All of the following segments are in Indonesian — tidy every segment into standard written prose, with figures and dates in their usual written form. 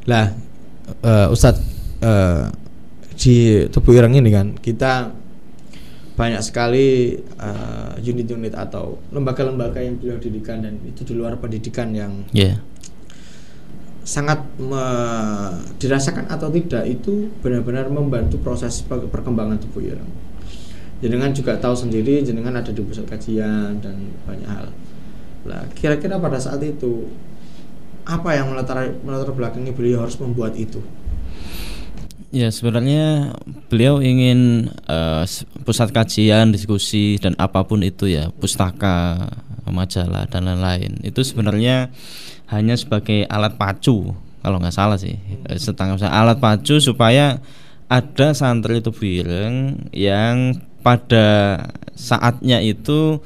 Lah Ustadz, di Tebu Ireng ini kan kita banyak sekali unit-unit atau lembaga-lembaga yang beliau dirikan, dan itu di luar pendidikan yang sangat dirasakan atau tidak itu benar-benar membantu proses perkembangan Tebu Ireng. Jenengan juga tahu sendiri, jenengan ada di pusat kajian dan banyak hal. Lah kira-kira pada saat itu apa yang melatar belakangi beliau harus membuat itu? Ya sebenarnya beliau ingin pusat kajian, diskusi dan apapun itu ya, pustaka, majalah dan lain-lain, itu sebenarnya hanya sebagai alat pacu kalau nggak salah sih, alat pacu supaya ada santri Tebu Ireng yang pada saatnya itu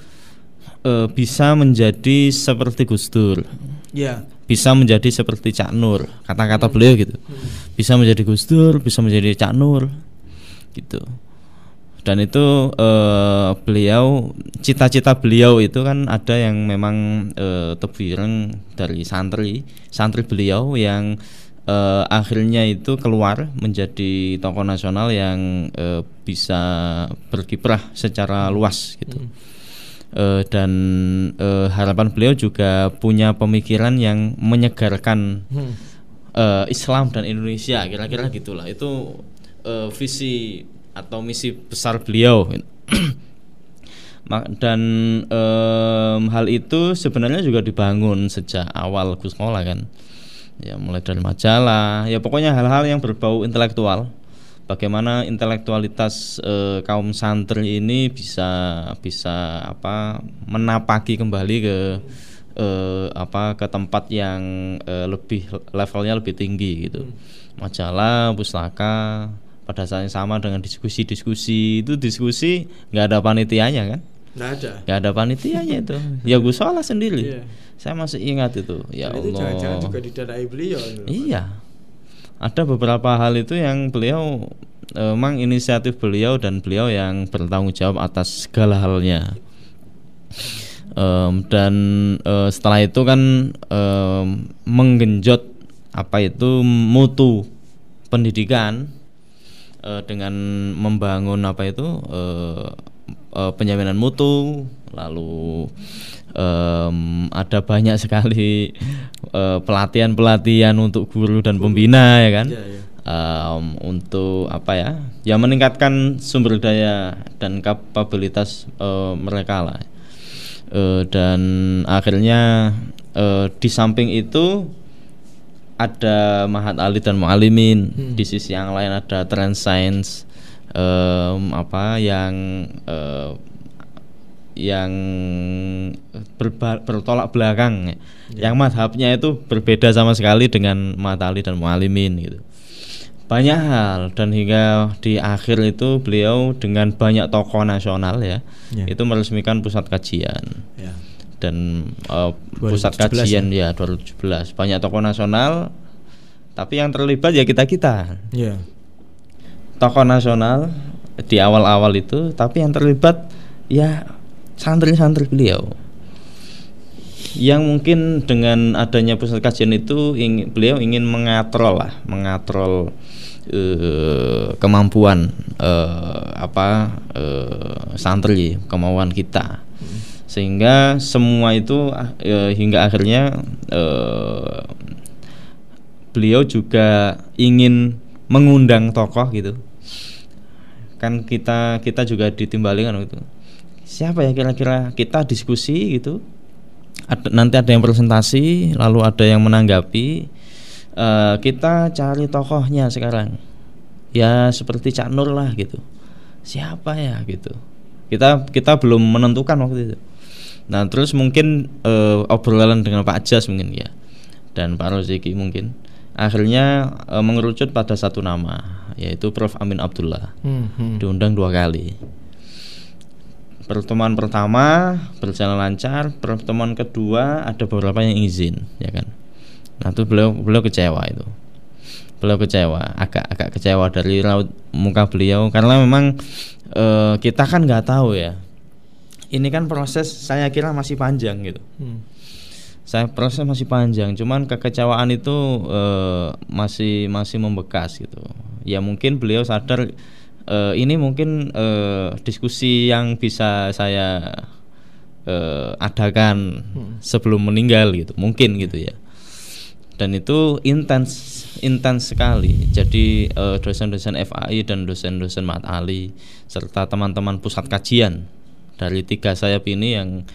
bisa menjadi seperti Gus Dur. Ya. Bisa menjadi seperti Cak Nur, kata-kata beliau gitu. Bisa menjadi Gus Dur, bisa menjadi Cak Nur gitu. Dan itu beliau, cita-cita beliau itu kan ada yang memang Tebu Ireng dari santri beliau yang akhirnya itu keluar menjadi tokoh nasional yang bisa berkiprah secara luas gitu. Dan harapan beliau juga punya pemikiran yang menyegarkan Islam dan Indonesia, kira-kira gitulah. Itu visi atau misi besar beliau. Dan hal itu sebenarnya juga dibangun sejak awal Gus Mola kan. Ya mulai dari majalah, ya pokoknya hal-hal yang berbau intelektual. Bagaimana intelektualitas kaum santri ini bisa menapaki kembali ke tempat yang lebih levelnya lebih tinggi gitu. Majalah, pustaka, pada saat yang sama dengan diskusi nggak ada panitianya kan? Nggak ada panitianya itu. Ya Gus Solah sendiri. Saya masih ingat itu. Ya Allah. Itu jangan-jangan juga didanai beliau. Iya. Ada beberapa hal itu yang beliau memang inisiatif beliau, dan beliau yang bertanggung jawab atas segala halnya. Dan setelah itu kan menggenjot mutu pendidikan dengan membangun penjaminan mutu, lalu ada banyak sekali pelatihan untuk guru dan pembina ya kan. Untuk meningkatkan sumber daya dan kapabilitas mereka lah. Dan akhirnya di samping itu ada Mahat Ali dan Mu'alimin. Di sisi yang lain ada Trend Science yang bertolak belakang, yang madhabnya itu berbeda sama sekali dengan Mahat Ali dan Mu'alimin gitu. Banyak hal, dan hingga di akhir itu beliau dengan banyak tokoh nasional itu meresmikan pusat kajian. Dan pusat kajian 2017 banyak tokoh nasional, tapi yang terlibat ya kita tokoh nasional di awal-awal itu, tapi yang terlibat ya santri-santri beliau, yang mungkin dengan adanya pusat kajian itu beliau ingin mengatrol kemampuan santri, kemauan kita, sehingga semua itu hingga akhirnya beliau juga ingin mengundang tokoh gitu kan. Kita juga ditimbali kan gitu, siapa ya kira-kira, kita diskusi gitu, nanti ada yang presentasi, lalu ada yang menanggapi. Kita cari tokohnya sekarang, ya seperti Cak Nur lah gitu, siapa ya gitu. Kita belum menentukan waktu itu. Nah terus mungkin obrolan dengan Pak Jas mungkin ya, dan Pak Roziki mungkin akhirnya mengerucut pada satu nama, yaitu Prof. Amin Abdullah. Diundang 2 kali. Pertemuan pertama berjalan lancar, pertemuan kedua ada beberapa yang izin, ya kan. Nah itu beliau kecewa itu. Beliau kecewa, agak kecewa dari raut muka beliau, karena memang kita kan nggak tahu ya. Ini kan proses saya kira masih panjang gitu. Saya proses masih panjang, cuman kekecewaan itu masih membekas gitu. Ya mungkin beliau sadar ini mungkin diskusi yang bisa saya adakan sebelum meninggal gitu, mungkin gitu ya. Dan itu intens sekali. Jadi dosen-dosen FAI dan dosen-dosen Mahat Ali serta teman-teman pusat kajian dari 3 sayap ini yang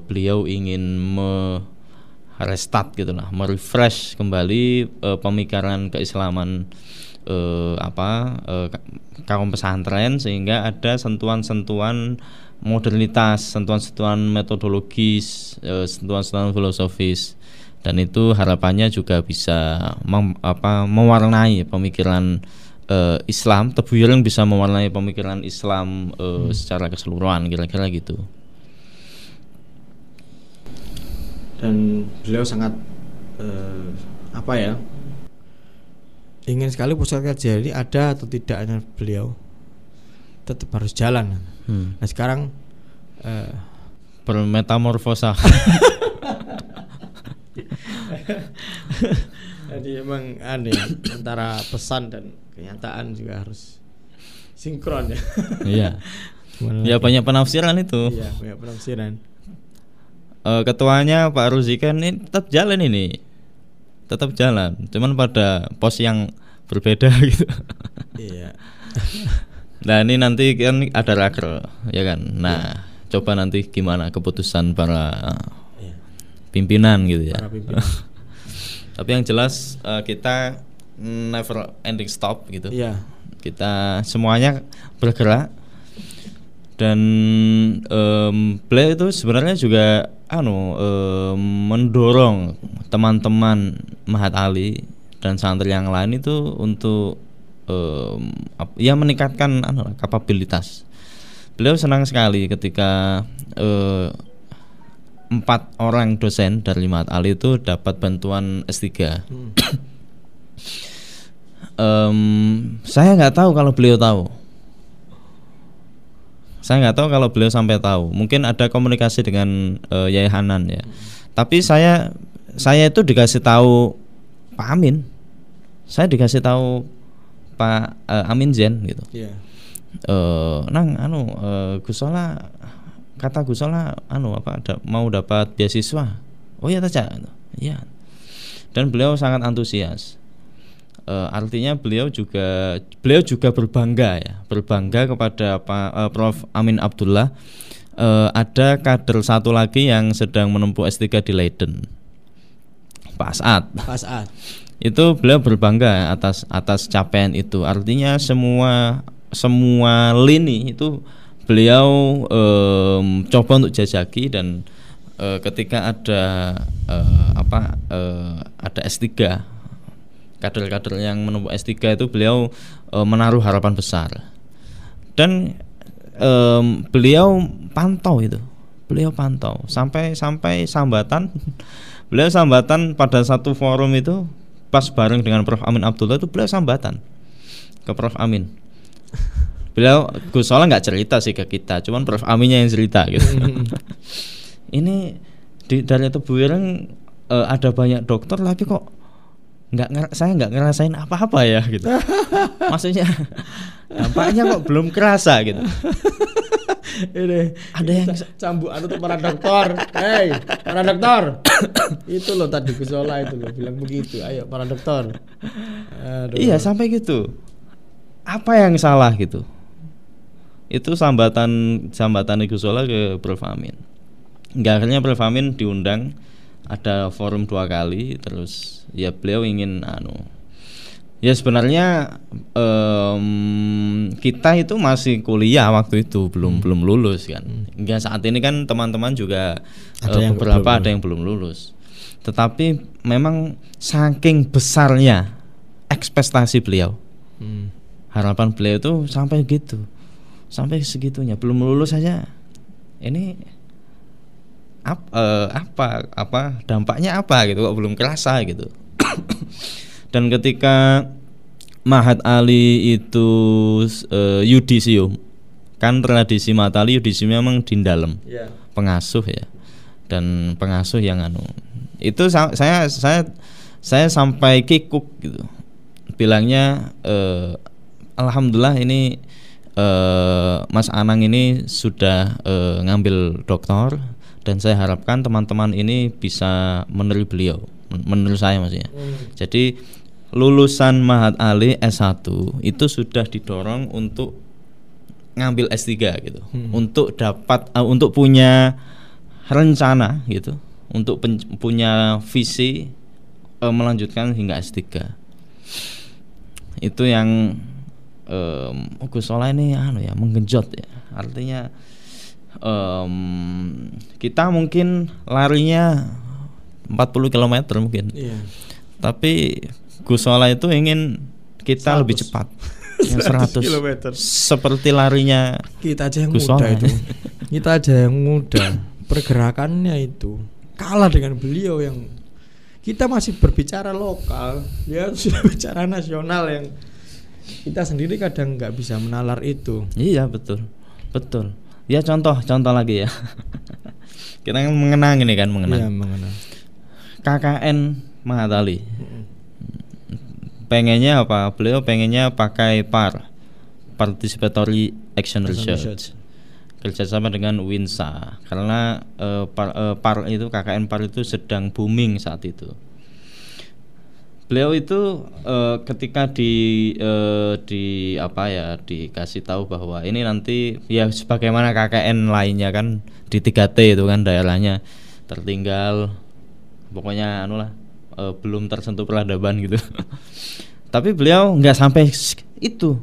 beliau ingin merestart gitulah, merefresh kembali pemikiran keislaman kaum pesantren, sehingga ada sentuhan-sentuhan modernitas, sentuhan-sentuhan metodologis, sentuhan-sentuhan filosofis. Dan itu harapannya juga bisa mewarnai pemikiran Islam. Tebu Ireng bisa mewarnai pemikiran Islam secara keseluruhan, kira-kira gitu. Dan beliau sangat ingin sekali pusat kajian ini ada atau tidaknya beliau tetap harus jalan. Nah sekarang bermetamorfosa. Jadi emang aneh antara pesan dan kenyataan juga harus sinkron ya. Iya. Ya banyak penafsiran itu. Iya, banyak penafsiran. Ketuanya Pak Ruzikan ini tetap jalan ini. Tetap jalan, cuman pada pos yang berbeda gitu. Iya. Nah, ini nanti kan ada raker, ya kan. Nah, coba nanti gimana keputusan para pimpinan gitu ya. Para pimpinan. Tapi yang jelas kita never ending stop gitu. Iya. Kita semuanya bergerak. Dan beliau itu sebenarnya juga mendorong teman-teman Mahat Ali dan santri yang lain itu untuk meningkatkan kapabilitas. Beliau senang sekali ketika 4 orang dosen dari Mahat Ali itu dapat bantuan S3. Saya nggak tahu kalau beliau tahu. Saya nggak tahu kalau beliau sampai tahu. Mungkin ada komunikasi dengan Yai Hanan ya. Tapi saya itu dikasih tahu Pak Amin. Saya dikasih tahu Pak Amin Zen gitu. Yeah. Gusola kata Gusola mau dapat beasiswa. Oh iya saja. Iya. Dan beliau sangat antusias. Artinya beliau juga berbangga kepada Prof. Amin Abdullah. Ada kader satu lagi yang sedang menempuh S3 di Leiden, Pak As'ad. Itu beliau berbangga atas capaian itu. Artinya semua lini itu beliau coba untuk jajaki. Dan ketika ada S3, kader-kader yang menempuh S3 itu beliau menaruh harapan besar. Dan beliau pantau sampai sambatan. Beliau sambatan pada satu forum itu pas bareng dengan Prof. Amin Abdullah itu beliau sambatan ke Prof. Amin. Beliau Gusola nggak cerita sih ke kita, cuman Prof. Aminnya yang cerita gitu. Ini dari Tebu Ireng ada banyak dokter tapi kok saya nggak ngerasain apa-apa ya gitu. Maksudnya dampaknya kok belum kerasa gitu. Ini ada yang cambukan untuk para dokter. Hei, para dokter. Itu loh tadi Gusola itu loh bilang begitu. Ayo para dokter. Aduh. Iya sampai gitu. Apa yang salah gitu? Itu sambatan Gusola ke Prof. Amin. Akhirnya Prof. Amin diundang, ada forum 2 kali. Terus ya beliau ingin ya sebenarnya kita itu masih kuliah waktu itu, belum lulus kan. Hingga saat ini kan teman-teman juga ada yang belum lulus. Tetapi memang saking besarnya ekspektasi beliau, harapan beliau itu sampai segitunya. Belum lulus saja ini apa dampaknya apa gitu, kok belum kerasa gitu. Dan ketika Mahat Ali itu yudisium, kan tradisi Mahat Ali yudisium memang di dalam, pengasuh ya. dan pengasuh yang itu saya sampai kikuk gitu, bilangnya alhamdulillah ini Mas Anang ini sudah ngambil doktor, dan saya harapkan teman-teman ini bisa meniru beliau, menurut saya maksudnya. Jadi lulusan Mahat Ali S1 itu sudah didorong untuk ngambil S3 gitu, untuk dapat untuk punya rencana gitu, untuk punya visi melanjutkan hingga S3. Itu yang Gus Solah ini menggenjot ya. Artinya kita mungkin larinya 40 km mungkin. Iya. Tapi Gus Solah itu ingin kita 100. Lebih cepat. Yang 100 km. Seperti larinya kita aja yang Gus muda Solah. Itu. Kita aja yang muda. Pergerakannya itu kalah dengan beliau yang kita masih berbicara lokal, ya sudah bicara nasional yang kita sendiri kadang nggak bisa menalar itu. Iya betul. Ya contoh lagi ya. Kita mengenang ini kan Iya, mengenang. KKN Mahat Ali. Pengennya apa? Beliau pengennya pakai Participatory Action Research. Kerjasama dengan WINSA, karena PAR itu KKN PAR itu sedang booming saat itu. Beliau itu ketika dikasih tahu bahwa ini nanti ya sebagaimana KKN lainnya kan di 3T itu kan daerahnya tertinggal, pokoknya belum tersentuh peradaban gitu. Tapi beliau nggak sampai itu.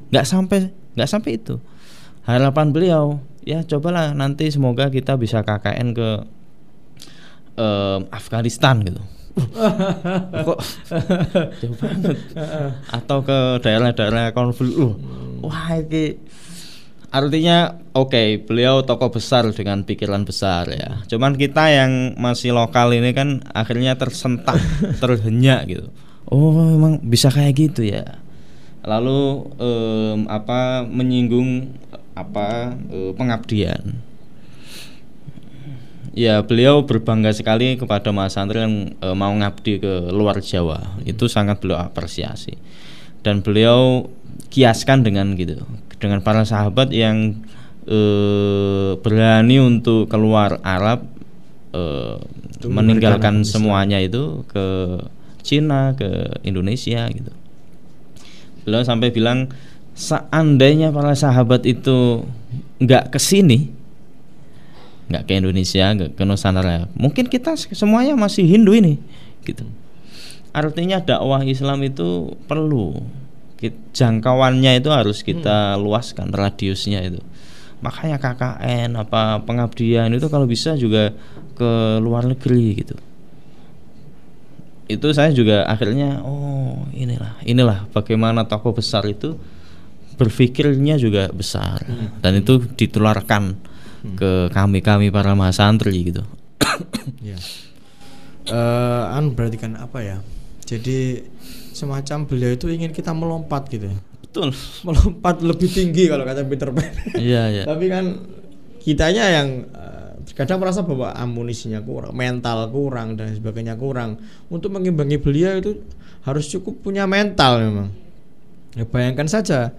Harapan beliau ya cobalah nanti semoga kita bisa KKN ke Afghanistan gitu. Kok jauh banget. Atau ke daerah-daerah konflik. Wah ini artinya oke, beliau tokoh besar dengan pikiran besar ya. Cuman kita yang masih lokal ini kan akhirnya tersentak, terhenyak gitu. Oh memang bisa kayak gitu ya. Lalu menyinggung pengabdian. Ya beliau berbangga sekali kepada Mas Santri yang mau ngabdi ke luar Jawa. Itu sangat beliau apresiasi. Dan beliau kiaskan dengan para sahabat yang berani untuk keluar Arab, meninggalkan semuanya itu ke Cina, ke Indonesia gitu. Beliau sampai bilang seandainya para sahabat itu nggak ke sini, nggak ke Indonesia, nggak ke Nusantara, mungkin kita semuanya masih Hindu ini gitu. Artinya dakwah Islam itu perlu jangkauannya itu harus kita luaskan, radiusnya itu. Makanya KKN pengabdian itu kalau bisa juga ke luar negeri gitu. Itu saya juga akhirnya inilah bagaimana tokoh besar itu berpikirnya juga besar, dan itu ditularkan ke kami para mahasantri gitu. Ya. Berarti kan jadi semacam beliau itu ingin kita melompat gitu. Betul. Melompat lebih tinggi kalau kata Peter Pan. Iya. Tapi kan kitanya yang terkadang merasa bahwa amunisinya kurang, mental kurang dan sebagainya kurang. Untuk mengimbangi beliau itu harus cukup punya mental memang. Ya, bayangkan saja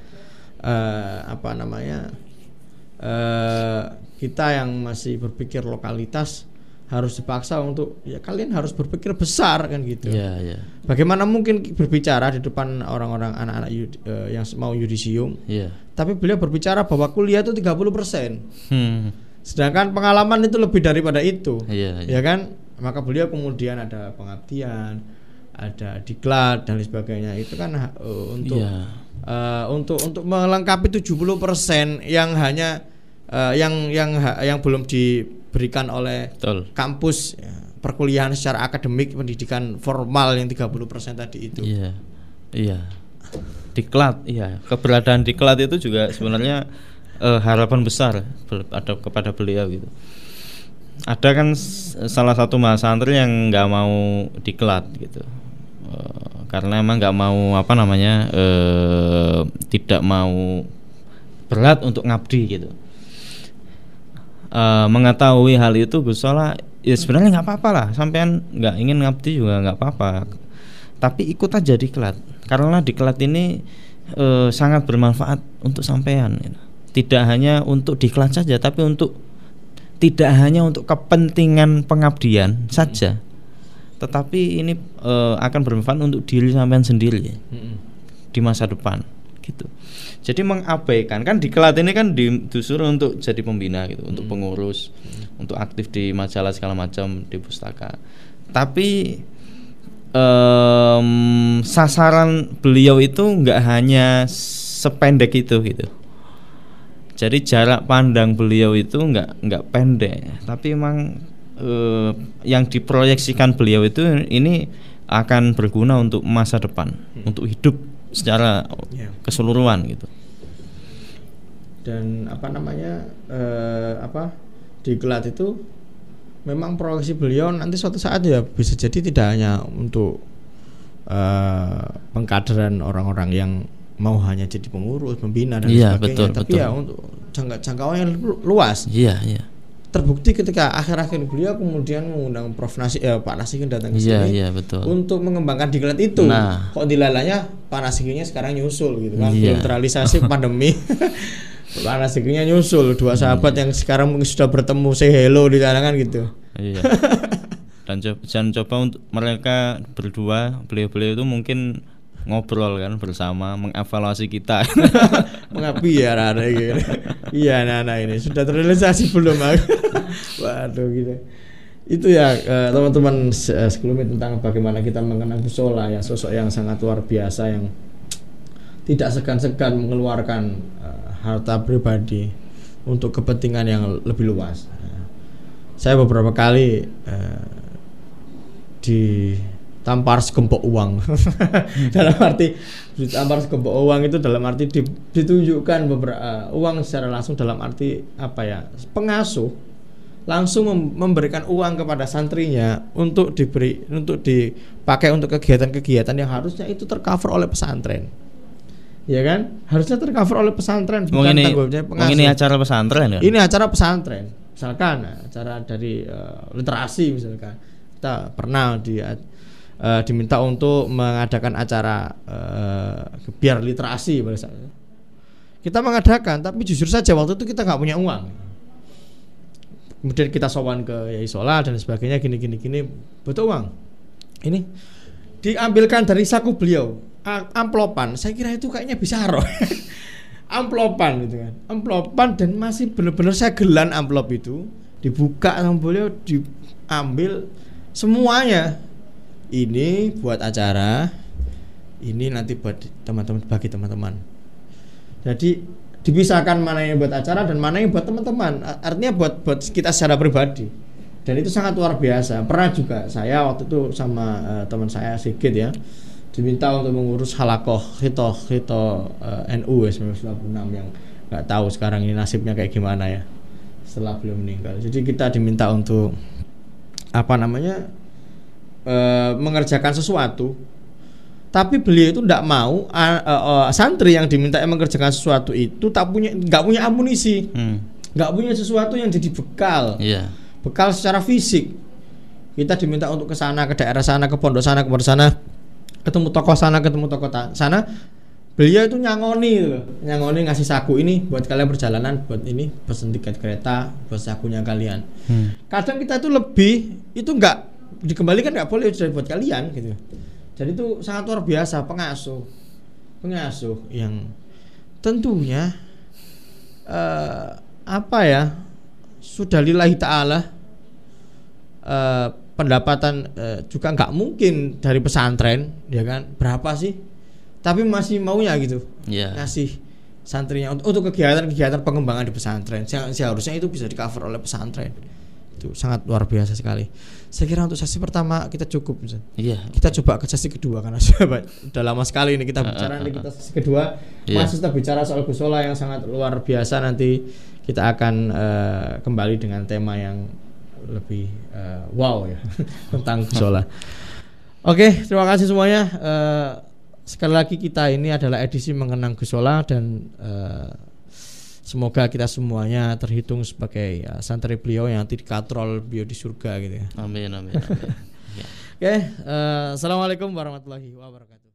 kita yang masih berpikir lokalitas harus dipaksa untuk kalian harus berpikir besar kan gitu. Yeah. Bagaimana mungkin berbicara di depan orang-orang anak-anak yang mau yudisium. Yeah. Tapi beliau berbicara bahwa kuliah itu 30%. Sedangkan pengalaman itu lebih daripada itu. Ya kan? Maka beliau kemudian ada pengabdian, ada diklat dan sebagainya. Itu kan untuk melengkapi 70% yang hanya yang belum diberikan oleh kampus perkuliahan secara akademik, pendidikan formal yang 30% tadi itu. Iya. Diklat, keberadaan diklat itu juga sebenarnya harapan besar ada kepada beliau gitu. Ada kan salah satu mahasantri yang nggak mau diklat gitu, karena emang nggak mau tidak mau berat untuk ngabdi gitu. Mengetahui hal itu Gus Solah ya sebenarnya nggak apa-apa lah, sampean nggak ingin ngabdi juga nggak apa-apa, tapi ikut aja diklat, karena diklat ini sangat bermanfaat untuk sampean gitu. Tidak hanya untuk diklat saja, tapi tidak hanya untuk kepentingan pengabdian saja, tetapi ini akan bermanfaat untuk diri sampean sendiri di masa depan gitu. Jadi mengabaikan, kan diklat ini kan disuruh untuk jadi pembina gitu, untuk pengurus, untuk aktif di majalah segala macam, di pustaka. Tapi sasaran beliau itu nggak hanya sependek itu gitu. Jadi jarak pandang beliau itu nggak pendek, tapi emang yang diproyeksikan beliau itu ini akan berguna untuk masa depan, untuk hidup secara keseluruhan gitu. Dan diklat itu memang proyeksi beliau nanti suatu saat ya bisa jadi tidak hanya untuk pengkaderan orang-orang yang mau hanya jadi pengurus, pembina dan sebagainya, tapi ya untuk jangkauan yang luas. Terbukti ketika akhir-akhir beliau kemudian mengundang Pak Nasikin datang ke sini untuk mengembangkan diklat itu. Kok dilalanya Pak Nasikinnya sekarang nyusul gitu kan, belum terrealisasi pandemi. Pak Nasikinnya nyusul, dua sahabat yang sekarang mungkin sudah bertemu, say hello di sana kan gitu. Dan coba untuk mereka berdua, beliau-beliau itu mungkin ngobrol kan bersama, mengevaluasi kita. Mengapi ya Rara gitu. Iya anak-anak ini sudah terrealisasi belum? Waduh gitu. Itu ya teman-teman sekelumit tentang bagaimana kita mengenang Gus Solah ya, sosok yang sangat luar biasa yang tidak segan-segan mengeluarkan harta pribadi untuk kepentingan yang lebih luas. Saya beberapa kali ditampar segempok uang. Dalam arti ditampar segempok uang itu dalam arti ditunjukkan beberapa uang secara langsung, dalam arti pengasuh langsung memberikan uang kepada santrinya untuk dipakai untuk kegiatan-kegiatan yang harusnya itu tercover oleh pesantren. Ya kan? Harusnya tercover oleh pesantren, bukan tanggung jawab pengasuh. Ini acara pesantren kan? Ini acara pesantren. Misalkan acara dari literasi misalkan. Kita pernah diminta untuk mengadakan acara biar literasi pada saat itu. Kita mengadakan, tapi jujur saja waktu itu kita nggak punya uang. Kemudian kita sowan ke Yai Solah dan sebagainya, gini butuh uang. Ini diambilkan dari saku beliau, amplopan. Saya kira itu kayaknya bisa roh. Amplopan gitu kan, amplopan, dan masih benar-benar saya gelan amplop itu, dibuka sama beliau, diambil semuanya. Ini buat acara, ini nanti buat teman-teman, bagi teman-teman. Jadi dipisahkan mana yang buat acara dan mana yang buat teman-teman. Artinya buat kita secara pribadi. Dan itu sangat luar biasa. Pernah juga saya waktu itu sama teman saya Sigit ya, diminta untuk mengurus halakoh khito NU 1996 yang nggak tahu sekarang ini nasibnya kayak gimana ya setelah beliau meninggal. Jadi kita diminta untuk mengerjakan sesuatu, tapi beliau itu tidak mau santri yang diminta mengerjakan sesuatu itu nggak punya amunisi, nggak punya sesuatu yang jadi bekal, bekal secara fisik. Kita diminta untuk ke sana, ke daerah sana, ke pondok sana, ketemu tokoh sana, ketemu tokoh sana. Beliau itu nyangoni ngasih saku, ini buat kalian perjalanan, buat ini pesen tiket kereta, buat sakunya kalian. Kadang kita itu lebih, itu nggak dikembalikan, nggak boleh, sudah buat kalian gitu. Jadi itu sangat luar biasa pengasuh yang tentunya sudah lillahi ta'ala, pendapatan juga nggak mungkin dari pesantren, ya kan? Berapa sih? Tapi masih maunya gitu, ngasih santrinya untuk kegiatan-kegiatan pengembangan di pesantren. Seharusnya itu bisa di cover oleh pesantren. Itu sangat luar biasa sekali. Saya kira untuk sesi pertama kita cukup, kita coba ke sesi kedua karena sudah lama sekali ini kita bicara. Nanti kita sesi kedua masih kita bicara soal Gus Solah yang sangat luar biasa. Nanti kita akan kembali dengan tema yang lebih wow ya tentang Gus Solah. Oke, terima kasih semuanya. Sekali lagi kita ini adalah edisi mengenang Gus Solah dan Semoga kita semuanya terhitung sebagai santri beliau yang nanti dikatrol beliau di surga gitu ya. Amin amin. Amin. Oke, assalamualaikum warahmatullahi wabarakatuh.